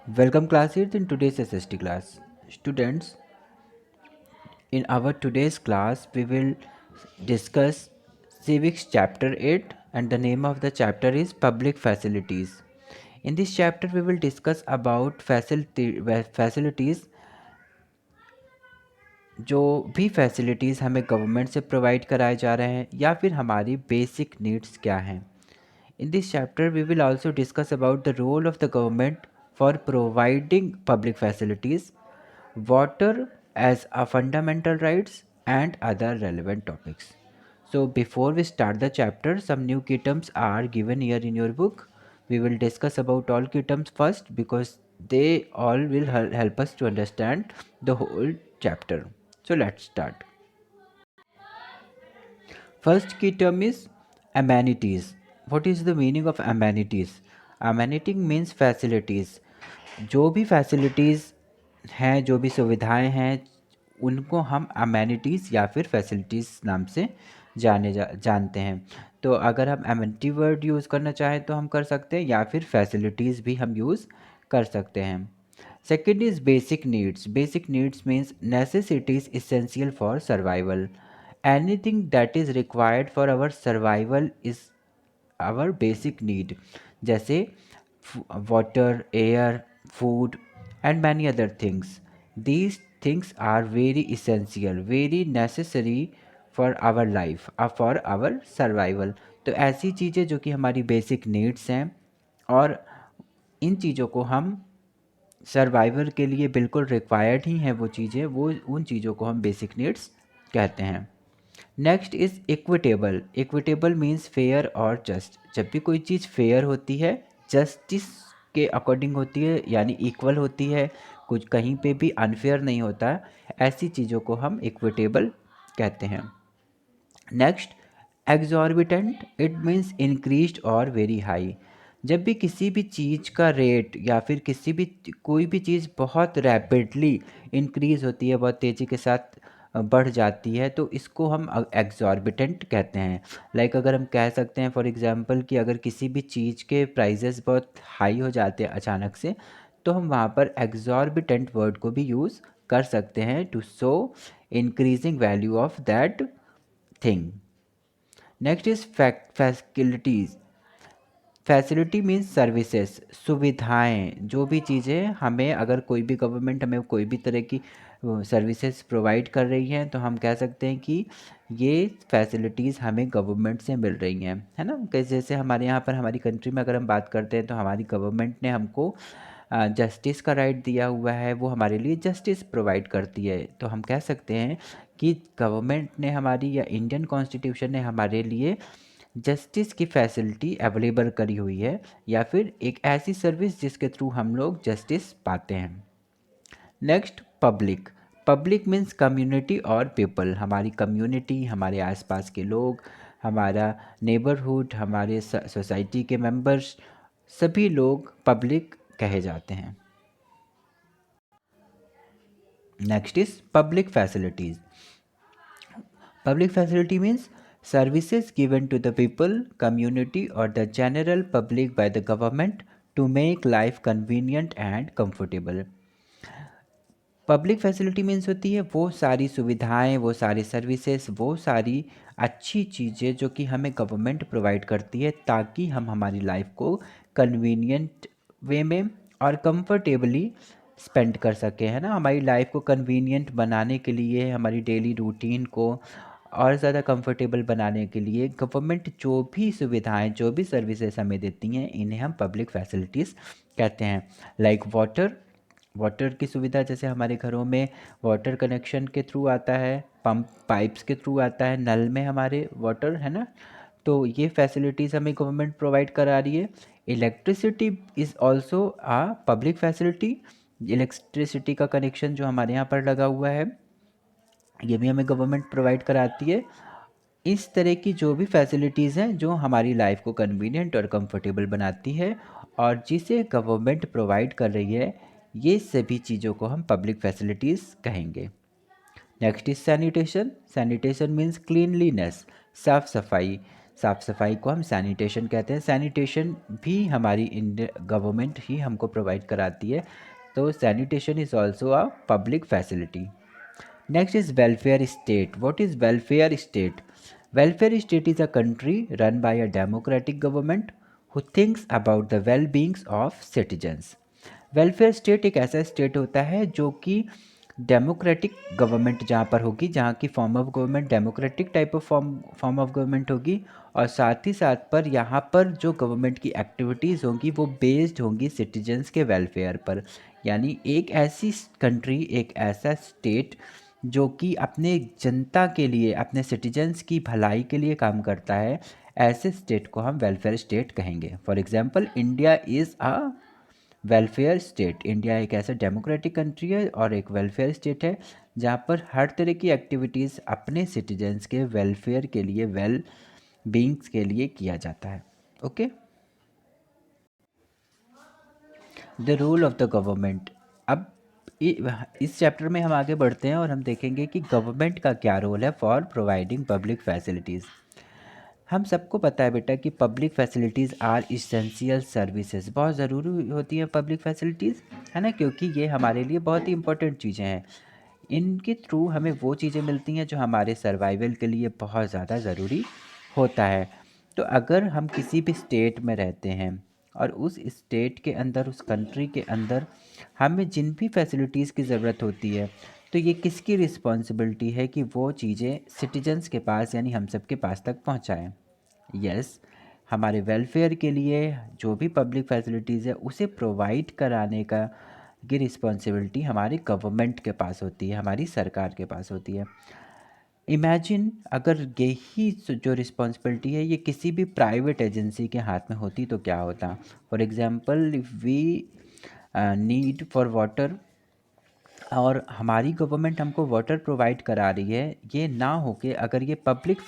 Welcome classes in today's SST class. Students, in our today's class we will discuss Civics chapter 8 and the name of the chapter is Public Facilities. In this chapter we will discuss about facilities जो भी facilities हमें government से provide कराए जा रहे हैं या फिर हमारी बेसिक नीड्स क्या हैं. In this chapter, we will also discuss about the role of the government for providing public facilities, water as a fundamental rights, and other relevant topics. So, before we start the chapter, some new key terms are given here in your book. We will discuss about all key terms first because they all will help us to understand the whole chapter. So, let's start. First key term is amenities. What is the meaning of amenities? Amenity means facilities. जो भी facilities हैं, जो भी सुविधाएं हैं, उनको हम amenities या फिर फैसिलिटीज़ नाम से जानते हैं. तो अगर हम अमेनिटी वर्ड यूज़ करना चाहें तो हम कर सकते हैं, या फिर फैसिलिटीज़ भी हम यूज़ कर सकते हैं. Second is basic needs. Basic needs means necessities essential for survival. Anything that is required for our survival is our basic need. जैसे water, air, food and many other things. These things are very essential, very necessary for our life, for our survival. तो ऐसी चीज़ें जो कि हमारी basic needs हैं और इन चीज़ों को हम सर्वाइवल के लिए बिल्कुल रिक्वायर्ड ही हैं, वो चीज़ें, वो उन चीज़ों को हम बेसिक नीड्स कहते हैं. Next is equitable. Equitable means fair और जस्ट. जब भी कोई चीज़ फेयर होती है, जस्टिस के अकॉर्डिंग होती है, यानी इक्वल होती है, कुछ कहीं पे भी अनफेयर नहीं होता, ऐसी चीज़ों को हम इक्विटेबल कहते हैं. Next, exorbitant. It means increased और वेरी हाई. जब भी किसी भी चीज़ का रेट या फिर कोई भी चीज़ बहुत रैपिडली इंक्रीज़ होती है, बहुत तेज़ी के साथ बढ़ जाती है, तो इसको हम एग्जॉर्बिटेंट कहते हैं. लाइक अगर हम कह सकते हैं फॉर एग्जांपल कि अगर किसी भी चीज़ के प्राइजेस बहुत हाई हो जाते हैं अचानक से, तो हम वहाँ पर एग्जॉर्बिटेंट वर्ड को भी यूज़ कर सकते हैं to show increasing value of that thing. Next is facilities. Facility means services, सुविधाएं. जो भी चीज़ें हमें, अगर कोई भी गवर्नमेंट हमें कोई भी तरह की सर्विसेज प्रोवाइड कर रही हैं, तो हम कह सकते हैं कि ये फैसिलिटीज़ हमें गवर्नमेंट से मिल रही हैं, है ना. जैसे हमारे यहाँ पर, हमारी कंट्री में अगर हम बात करते हैं, तो हमारी गवर्नमेंट ने हमको जस्टिस का राइट दिया हुआ है, वो हमारे लिए जस्टिस प्रोवाइड करती है. तो हम कह सकते हैं कि गवर्नमेंट ने हमारी, या इंडियन कॉन्स्टिट्यूशन ने हमारे लिए जस्टिस की फैसिलिटी अवेलेबल करी हुई है, या फिर एक ऐसी सर्विस जिसके थ्रू हम लोग जस्टिस पाते हैं. Next, public. Public means community और पीपल. हमारी कम्युनिटी, हमारे आसपास के लोग, हमारा नेबरहुड, हमारे सोसाइटी के मेंबर्स, सभी लोग पब्लिक कहे जाते हैं. Next is public facilities. Public facility means services given to the people, community or the general public by the government to make life convenient and comfortable. Public facility means होती है वो सारी सुविधाएं, वो सारी सर्विसेज, वो सारी अच्छी चीज़ें जो कि हमें गवर्नमेंट प्रोवाइड करती है, ताकि हम हमारी लाइफ को कन्वीनियंट वे में और कंफर्टेबली स्पेंड कर सकें, है ना. हमारी लाइफ को कन्वीनियंट बनाने के लिए, हमारी डेली रूटीन को और ज़्यादा कंफर्टेबल बनाने के लिए गवर्नमेंट जो भी सुविधाएं, जो भी सर्विसेज हमें देती हैं, इन्हें हम पब्लिक फैसिलिटीज़ कहते हैं. Like water. वाटर की सुविधा, जैसे हमारे घरों में वाटर कनेक्शन के थ्रू आता है, पंप पाइप्स के थ्रू आता है, नल में हमारे वाटर, है ना. तो ये फैसिलिटीज़ हमें गवर्नमेंट प्रोवाइड करा रही है. Electricity is also a public facility. Electricity का कनेक्शन जो हमारे यहाँ पर लगा हुआ है, ये भी हमें गवर्नमेंट प्रोवाइड कराती है. इस तरह की जो भी फैसिलिटीज़ हैं जो हमारी लाइफ को कन्वीनियंट और कंफर्टेबल बनाती है और जिसे गवर्नमेंट प्रोवाइड कर रही है, ये सभी चीज़ों को हम पब्लिक फैसिलिटीज़ कहेंगे. Next is sanitation. Sanitation means cleanliness, साफ़ सफाई. साफ़ सफाई को हम सैनिटेशन कहते हैं। सैनिटेशन भी हमारी इंडिया गवर्नमेंट ही हमको प्रोवाइड कराती है, तो sanitation is also a public facility. Next is welfare state. What is welfare state? Welfare state is a country run by a democratic government who thinks about the well-beings of citizens. Welfare state एक ऐसा state होता है जो कि democratic government जहाँ पर होगी, जहाँ की form of government democratic type of form of government होगी, और साथ ही साथ पर यहाँ पर जो गवर्नमेंट की एक्टिविटीज़ होंगी वो बेस्ड होंगी सिटीजन्स के वेलफेयर पर। यानी एक ऐसी कंट्री, एक ऐसा स्टेट जो कि अपने जनता के लिए, अपने सिटीजन्स की भलाई के लिए काम करता है, ऐसे स्टेट को हम वेलफेयर स्टेट कहेंगे। For example, India is a welfare state. India एक ऐसा डेमोक्रेटिक कंट्री है और एक वेलफेयर स्टेट है जहाँ पर हर तरह की एक्टिविटीज़ अपने सिटीजन्स के वेलफेयर के लिए, वेल बींग्स के लिए किया जाता है। Okay, the role of the government. अब इस चैप्टर में हम आगे बढ़ते हैं और हम देखेंगे कि गवर्नमेंट का क्या रोल है फॉर प्रोवाइडिंग पब्लिक फैसिलिटीज़। हम सबको पता है बेटा कि public facilities are essential services. बहुत ज़रूरी होती है पब्लिक फैसिलिटीज़, है ना, क्योंकि ये हमारे लिए बहुत ही इंपॉर्टेंट चीज़ें हैं। इनके थ्रू हमें वो चीज़ें मिलती हैं जो हमारे सर्वाइवल के लिए बहुत ज़्यादा ज़रूरी होता है। तो अगर हम किसी भी स्टेट में रहते हैं और उस स्टेट के अंदर, उस कंट्री के अंदर हमें जिन भी फैसिलिटीज़ की ज़रूरत होती है, तो ये किसकी रिस्पॉन्सिबिलिटी है कि वो चीज़ें सिटीजन्स के पास, यानी हम सब के पास तक पहुँचाएँ। यस, हमारे वेलफेयर के लिए जो भी पब्लिक फैसिलिटीज़ है उसे प्रोवाइड कराने का की रिस्पॉन्सिबिलिटी हमारी गवर्नमेंट के पास होती है, हमारी सरकार के पास होती है। इमेजिन अगर यही जो रिस्पॉन्सिबिलिटी है ये किसी भी प्राइवेट एजेंसी के हाथ में होती तो क्या होता। For example, if we need for water और हमारी गवर्नमेंट हमको वाटर प्रोवाइड करा रही है, ये ना हो के अगर ये पब्लिक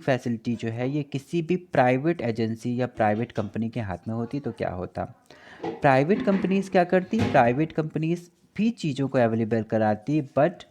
फैसिलिटी जो है ये किसी भी प्राइवेट एजेंसी या प्राइवेट कंपनी के हाथ में होती तो क्या होता। प्राइवेट कंपनीज़ क्या करती, प्राइवेट कंपनीज़ भी चीज़ों को अवेलेबल कराती, बट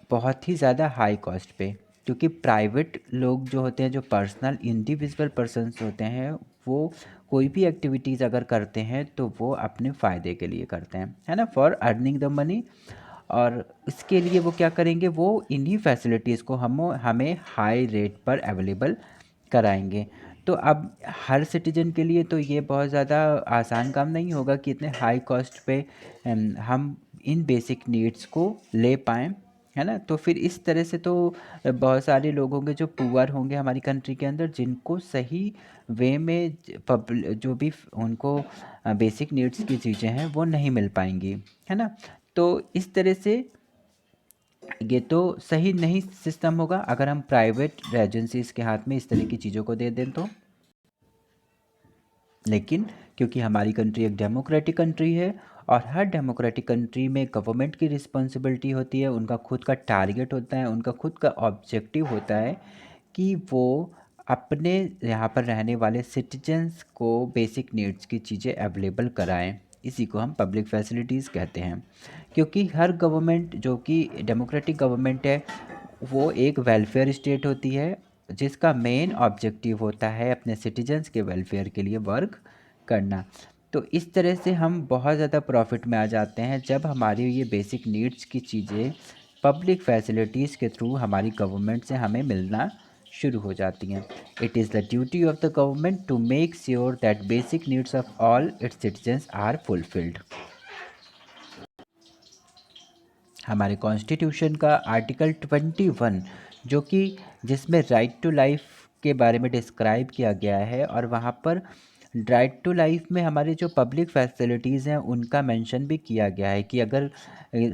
बहुत ही ज़्यादा हाई कॉस्ट पे। क्योंकि प्राइवेट लोग जो होते हैं, जो पर्सनल इंडिविजुअल पर्सन्स होते हैं, वो कोई भी एक्टिविटीज़ अगर करते हैं तो वो अपने फ़ायदे के लिए करते हैं, है ना, फॉर अर्निंग द मनी। और इसके लिए वो क्या करेंगे, वो इन्हीं फैसिलिटीज़ को हमें हाई रेट पर अवेलेबल कराएंगे। तो अब हर सिटीजन के लिए तो ये बहुत ज़्यादा आसान काम नहीं होगा कि इतने हाई कॉस्ट पे हम इन बेसिक नीड्स को ले पाएँ, है ना। तो फिर इस तरह से तो बहुत सारे लोग होंगे जो पुअर होंगे हमारी कंट्री के अंदर, जिनको सही वे में जो भी उनको बेसिक नीड्स की चीज़ें हैं वो नहीं मिल पाएंगी, है ना। तो इस तरह से ये तो सही नहीं सिस्टम होगा अगर हम प्राइवेट एजेंसीज़ के हाथ में इस तरह की चीज़ों को दे दें तो। लेकिन क्योंकि हमारी कंट्री एक डेमोक्रेटिक कंट्री है और हर डेमोक्रेटिक कंट्री में गवर्नमेंट की रिस्पॉन्सिबिलिटी होती है, उनका खुद का टारगेट होता है, उनका खुद का ऑब्जेक्टिव होता है कि वो अपने यहाँ पर रहने वाले सिटीजन्स को बेसिक नीड्स की चीज़ें अवेलेबल कराएं। इसी को हम पब्लिक फैसिलिटीज़ कहते हैं। क्योंकि हर गवर्नमेंट जो कि डेमोक्रेटिक गवर्नमेंट है वो एक वेलफेयर स्टेट होती है, जिसका मेन ऑब्जेक्टिव होता है अपने सिटीजन्स के वेलफेयर के लिए वर्क करना। तो इस तरह से हम बहुत ज़्यादा प्रॉफिट में आ जाते हैं जब हमारी ये बेसिक नीड्स की चीज़ें पब्लिक फैसिलिटीज़ के थ्रू हमारी गवर्नमेंट से हमें मिलना शुरू हो जाती हैं। It is the duty of the government to make sure that basic needs of all its citizens are fulfilled. हमारे कॉन्स्टिट्यूशन का आर्टिकल 21 जो कि जिसमें राइट टू लाइफ के बारे में डिस्क्राइब किया गया है, और वहाँ पर राइट टू लाइफ में हमारे जो पब्लिक फैसिलिटीज़ हैं उनका मेंशन भी किया गया है कि अगर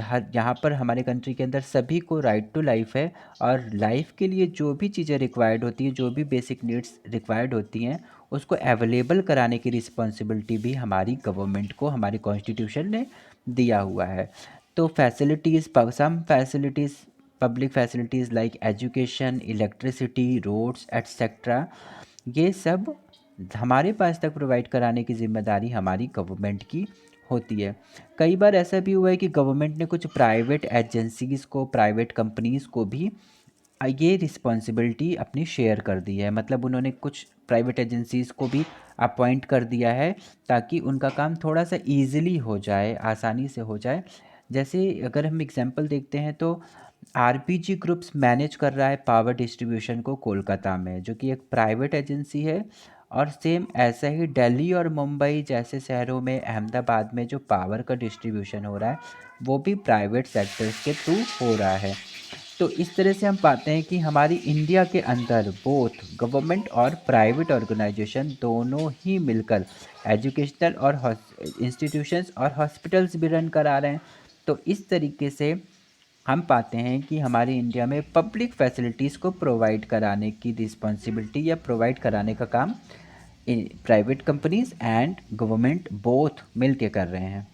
हर यहाँ पर हमारे कंट्री के अंदर सभी को राइट टू लाइफ है, और लाइफ के लिए जो भी चीज़ें रिक्वायर्ड होती हैं, जो भी बेसिक नीड्स रिक्वायर्ड होती हैं, उसको अवेलेबल कराने की रिस्पॉन्सिबिलिटी भी हमारी गवर्नमेंट को हमारे कॉन्स्टिट्यूशन ने दिया हुआ है। तो facilities, some facilities, public facilities like education, electricity, roads etcetera, ये सब हमारे पास तक प्रोवाइड कराने की ज़िम्मेदारी हमारी गवर्नमेंट की होती है। कई बार ऐसा भी हुआ है कि गवर्नमेंट ने कुछ प्राइवेट एजेंसीज़ को, प्राइवेट कंपनीज़ को भी ये रिस्पॉन्सिबिलिटी अपनी शेयर कर दी है, मतलब उन्होंने कुछ प्राइवेट एजेंसीज़ को भी अपॉइंट कर दिया है ताकि उनका काम थोड़ा सा ईज़िली हो जाए, आसानी से हो जाए। जैसे अगर हम एग्जांपल देखते हैं तो आरपीजी ग्रुप्स मैनेज कर रहा है पावर डिस्ट्रीब्यूशन को कोलकाता में, जो कि एक प्राइवेट एजेंसी है। और सेम ऐसा ही दिल्ली और मुंबई जैसे शहरों में, अहमदाबाद में जो पावर का डिस्ट्रीब्यूशन हो रहा है वो भी प्राइवेट सेक्टर्स के थ्रू हो रहा है। तो इस तरह से हम पाते हैं कि हमारी इंडिया के अंदर बोथ गवर्नमेंट और प्राइवेट ऑर्गेनाइजेशन दोनों ही मिलकर एजुकेशनल और इंस्टीट्यूशंस और हॉस्पिटल्स भी रन करा रहे हैं। तो इस तरीके से हम पाते हैं कि हमारे इंडिया में पब्लिक फैसिलिटीज़ को प्रोवाइड कराने की रिस्पॉन्सिबिलिटी या प्रोवाइड कराने का काम private companies and government both मिल के कर रहे हैं।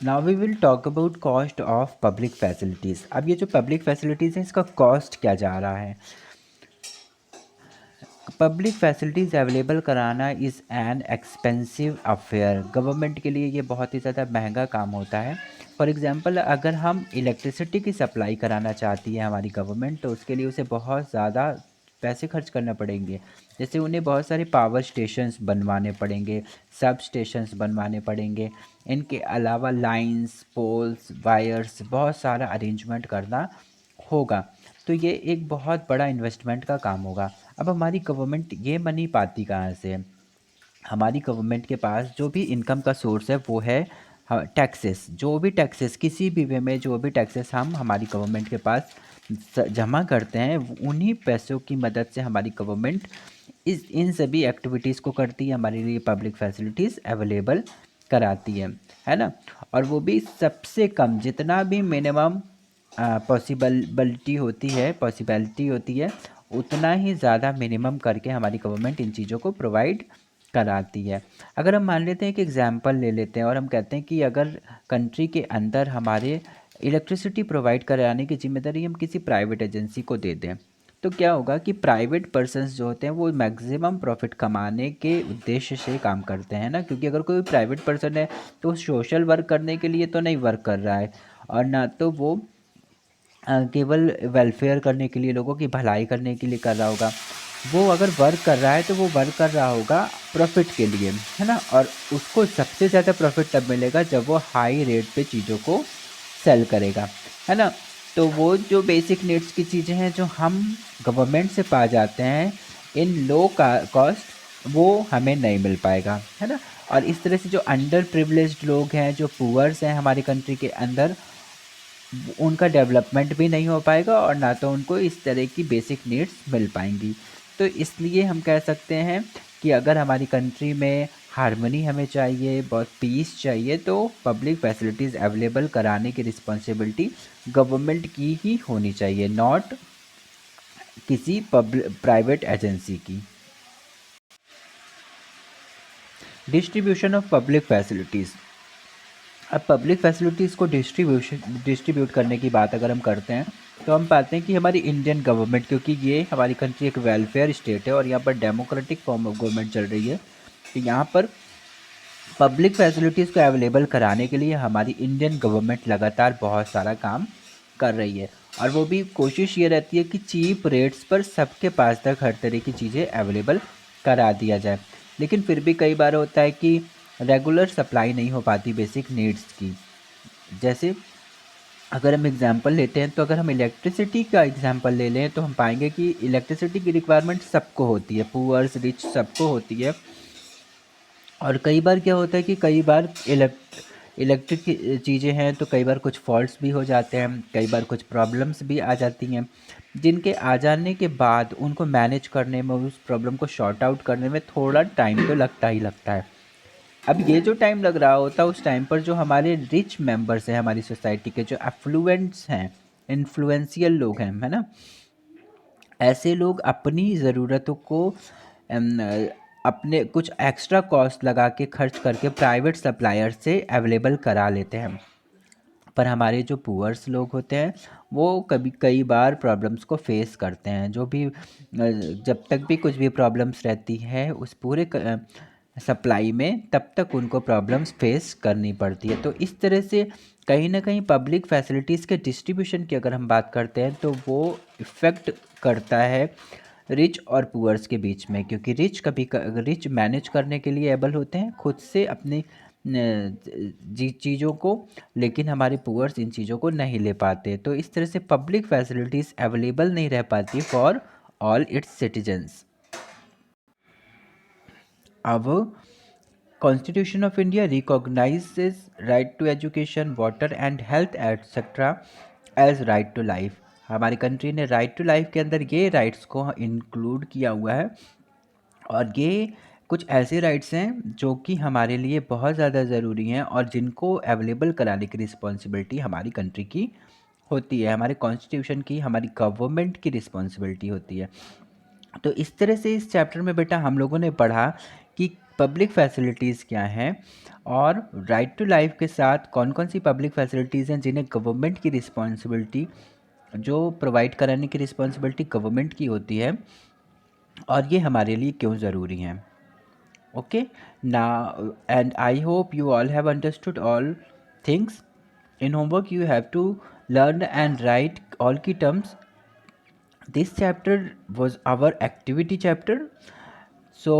Now we will talk about cost of public facilities. अब ये जो पब्लिक फैसिलिटीज़ है इसका कॉस्ट क्या जा रहा है। पब्लिक फैसिलिटीज़ अवेलेबल कराना is an expensive affair. Government के लिए ये बहुत ही ज़्यादा महंगा काम होता है। फॉर एग्ज़ाम्पल अगर हम इलेक्ट्रिसिटी की सप्लाई कराना चाहती है हमारी गवर्नमेंट, तो उसके लिए उसे बहुत ज़्यादा पैसे खर्च करना पड़ेंगे। जैसे उन्हें बहुत सारे पावर स्टेशंस बनवाने पड़ेंगे, सब स्टेशंस बनवाने पड़ेंगे। इनके अलावा लाइंस, पोल्स, वायर्स, बहुत सारा अरेंजमेंट करना होगा। तो ये एक बहुत बड़ा इन्वेस्टमेंट का काम होगा। अब हमारी गवर्नमेंट ये मनी पाती कहाँ से? हमारी गवर्नमेंट के पास जो भी इनकम का सोर्स है वो है टैक्सेस। जो भी टैक्सेस किसी भी वे में जो भी टैक्सेस हम हमारी गवर्नमेंट के पास जमा करते हैं, उन्हीं पैसों की मदद से हमारी गवर्नमेंट इन सभी एक्टिविटीज़ को करती है, हमारे लिए पब्लिक फैसिलिटीज़ अवेलेबल कराती है ना। और वो भी सबसे कम, जितना भी मिनिमम पॉसिबिलिटी होती है उतना ही ज़्यादा मिनिमम करके हमारी गवर्नमेंट इन चीज़ों को प्रोवाइड कराती है। अगर हम मान लेते हैं कि एग्ज़ाम्पल ले लेते हैं और हम कहते हैं कि अगर कंट्री के अंदर हमारे इलेक्ट्रिसिटी प्रोवाइड कराने की ज़िम्मेदारी हम किसी प्राइवेट एजेंसी को दे दें, तो क्या होगा कि प्राइवेट पर्सन्स जो होते हैं वो मैक्सिमम प्रॉफिट कमाने के उद्देश्य से काम करते हैं ना। क्योंकि अगर कोई प्राइवेट पर्सन है तो सोशल वर्क करने के लिए तो नहीं वर्क कर रहा है, और ना तो वो केवल वेलफेयर करने के लिए, लोगों की भलाई करने के लिए कर रहा होगा। वो अगर वर्क कर रहा है तो वो वर्क कर रहा होगा प्रॉफिट के लिए, है ना। और उसको सबसे ज़्यादा प्रॉफिट तब मिलेगा जब वो हाई रेट पे चीज़ों को सेल करेगा, है ना। तो वो जो बेसिक नीड्स की चीज़ें हैं जो हम गवर्नमेंट से पा जाते हैं इन लो का कॉस्ट, वो हमें नहीं मिल पाएगा, है ना। और इस तरह से जो अंडर प्रिविलेज्ड लोग हैं, जो पुअर्स हैं हमारी कंट्री के अंदर, उनका डेवलपमेंट भी नहीं हो पाएगा और ना तो उनको इस तरह की बेसिक नीड्स मिल पाएंगी। तो इसलिए हम कह सकते हैं कि अगर हमारी कंट्री में हार्मनी हमें चाहिए, बहुत पीस चाहिए, तो पब्लिक फैसिलिटीज़ अवेलेबल कराने की रिस्पॉन्सिबिलिटी गवर्नमेंट की ही होनी चाहिए, नॉट किसी प्राइवेट एजेंसी की। Distribution of public facilities. अब पब्लिक फैसिलिटीज़ को डिस्ट्रीब्यूट करने की बात अगर हम करते हैं तो हम पाते हैं कि हमारी इंडियन गवर्नमेंट, क्योंकि ये हमारी कंट्री एक वेलफेयर स्टेट है और यहाँ पर डेमोक्रेटिक फॉर्म ऑफ गवर्नमेंट चल रही है, तो यहाँ पर पब्लिक फैसिलिटीज़ को अवेलेबल कराने के लिए हमारी इंडियन गवर्नमेंट लगातार बहुत सारा काम कर रही है। और वो भी कोशिश ये रहती है कि चीप रेट्स पर सबके पास तक हर तरह की चीज़ें अवेलेबल करा दिया जाए। लेकिन फिर भी कई बार होता है कि रेगुलर सप्लाई नहीं हो पाती बेसिक नीड्स की। जैसे अगर हम एग्ज़ाम्पल लेते हैं तो अगर हम इलेक्ट्रिसिटी का एग्ज़ाम्पल ले लें तो हम पाएंगे कि इलेक्ट्रिसिटी की रिक्वायरमेंट सबको होती है, पुअर्स रिच सबको होती है। और कई बार क्या होता है कि कई बार इलेक्ट्रिक की चीज़ें हैं तो कई बार कुछ फॉल्ट्स भी हो जाते हैं, कई बार कुछ प्रॉब्लम्स भी आ जाती हैं, जिनके आ जाने के बाद उनको मैनेज करने में, उस प्रॉब्लम को शॉर्ट आउट करने में थोड़ा टाइम तो लगता ही लगता है। अब ये जो टाइम लग रहा होता है उस टाइम पर जो हमारे रिच मेंबर्स हैं हमारी सोसाइटी के, जो एफ्लुएंट्स हैं, इन्फ्लुएंशियल लोग हैं, है ना, ऐसे लोग अपनी ज़रूरतों को अपने कुछ एक्स्ट्रा कॉस्ट लगा के खर्च करके प्राइवेट सप्लायर से अवेलेबल करा लेते हैं। पर हमारे जो पुअर्स लोग होते हैं वो कई बार प्रॉब्लम्स को फेस करते हैं। जो भी जब तक भी कुछ भी प्रॉब्लम्स रहती है उस पूरे सप्लाई में, तब तक उनको प्रॉब्लम्स फेस करनी पड़ती है। तो इस तरह से कहीं ना कहीं पब्लिक फैसिलिटीज़ के डिस्ट्रीब्यूशन की अगर हम बात करते हैं तो वो इफ़ेक्ट करता है रिच और पुअर्स के बीच में, क्योंकि रिच मैनेज करने के लिए एबल होते हैं खुद से अपनी चीज़ों को, लेकिन हमारे पुअर्स इन चीज़ों को नहीं ले पाते। तो इस तरह से पब्लिक फैसिलिटीज़ अवेलेबल नहीं रह पाती फॉर ऑल इट्स सिटीजन्स। अब Constitution of India recognizes right to education, water and health etc. as right to life। हमारी कंट्री ने राइट टू लाइफ के अंदर ये राइट्स को इंक्लूड किया हुआ है, और ये कुछ ऐसे राइट्स हैं जो कि हमारे लिए बहुत ज़्यादा ज़रूरी हैं और जिनको अवेलेबल कराने की रिस्पॉन्सिबिलिटी हमारी कंट्री की होती है, हमारे कॉन्स्टिट्यूशन की, हमारी गवर्नमेंट की रिस्पॉन्सिबिलिटी होती है। तो इस तरह से इस चैप्टर में बेटा हम लोगों ने पढ़ा कि पब्लिक फैसिलिटीज़ क्या हैं और राइट टू लाइफ के साथ कौन कौन सी पब्लिक फैसिलिटीज़ हैं जिन्हें गवर्नमेंट की रिस्पॉन्सिबिलिटी, जो प्रोवाइड कराने की रिस्पॉन्सिबिलिटी गवर्नमेंट की होती है, और ये हमारे लिए क्यों ज़रूरी हैं। ओके ना, and I hope you all have understood all things. In homework you have to learn and write all key terms. This chapter was our activity chapter, so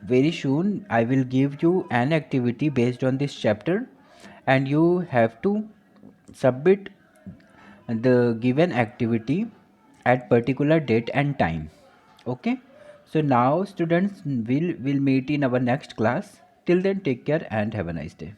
very soon I will give you an activity based on this chapter and you have to submit the given activity at particular date and time. Okay, so now students will meet in our next class. Till then, take care and have a nice day.